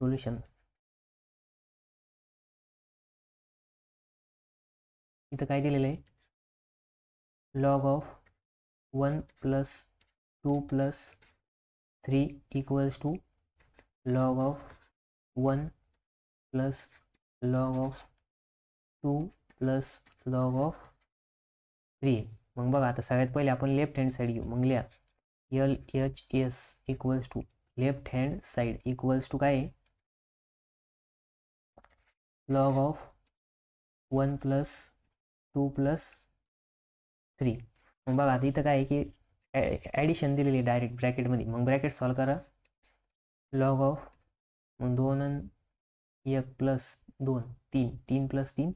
Solution इथं काय दिलेलं आहे, log of 1 + 2 + 3 equals to log of 1 + log of 2 + log of 3. मग बघा आता सगळ्यात पहिले आपण लेफ्ट हँड साईड घेऊ. मग लिहा LHS equals to left hand side equals to काय आहे, लॉग ऑफ 1 + 2 + 3. मग बघा आता इथं काय आहे की ॲडिशन दिलेली आहे डायरेक्ट ब्रॅकेटमध्ये. मग ब्रॅकेट सॉल्व करा. लॉग ऑफ मग 2 आणि 1 + 2 3 3 + 3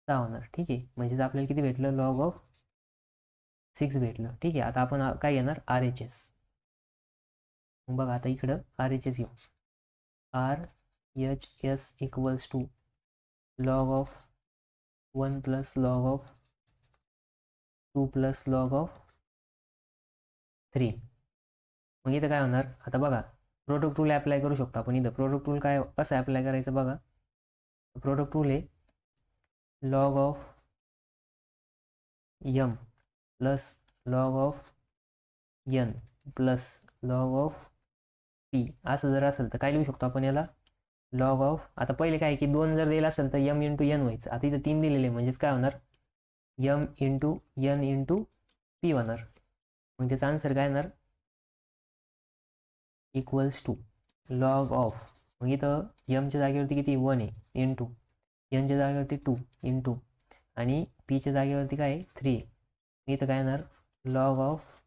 6 होणार. ठीक आहे, म्हणजे आपल्याला किती भेटलं, लॉग ऑफ 6 भेटलं. ठीक आहे, आता आपण काय घेणार, RHS. मग बघा आता इकडं RHS घेऊ. RHS equals to log of 1 + log of 2 + log of 3. मग इथं काय होणार, आता बघा प्रोडक्ट रूल अप्लाय करू शकतो आपण. इथं प्रोडक्ट रूल काय कसं अप्लाय करायचं बघा. प्रोडक्ट रूल आहे log of M + log of N + log of P. असं जर असेल तर काय लिहू शकतो आपण याला, लॉग ऑफ, आता पहिले काय की 2 जर दिलं असेल तर M × N व्हायचं. आता इथं 3 दिलेले म्हणजेच काय होणार, M × N × P होणार. मग त्याचा आन्सर काय येणार, इक्वल्स टू लॉग ऑफ, मग इथं एमच्या जागेवरती किती 1 आहे, इंटू एनच्या जागेवरती 2 इंटू आणि पीच्या जागेवरती काय आहे 3 आहे. इथं काय येणार, लॉग ऑफ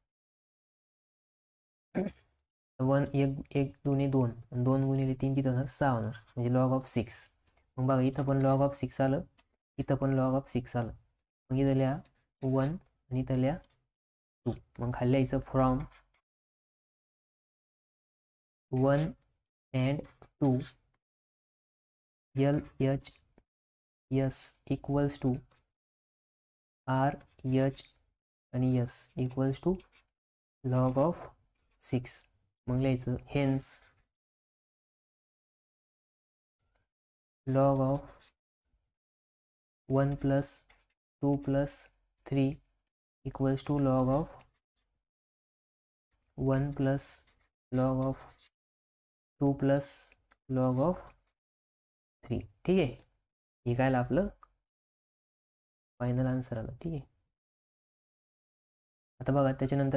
1 1 2 2 2 × 3 किती होणार 6 होणार, म्हणजे लॉग ऑफ 6. मग बघा इथं पण लॉग ऑफ 6 आलं, इथं पण लॉग ऑफ 6 आलं. मग इथं लिहा 1 आणि इथं लिहा 2. मग खाली लिहायचं from 1 and 2 LHS equals to RH आणि S equals to log of 6. मग लिहायचं hence log of 1 + 2 + 3 equals to log of 1 + log of 2 + log of 3. ठीक आहे, हे काय आपलं फायनल आन्सर आलं. ठीक आहे, आता बघा त्याच्यानंतर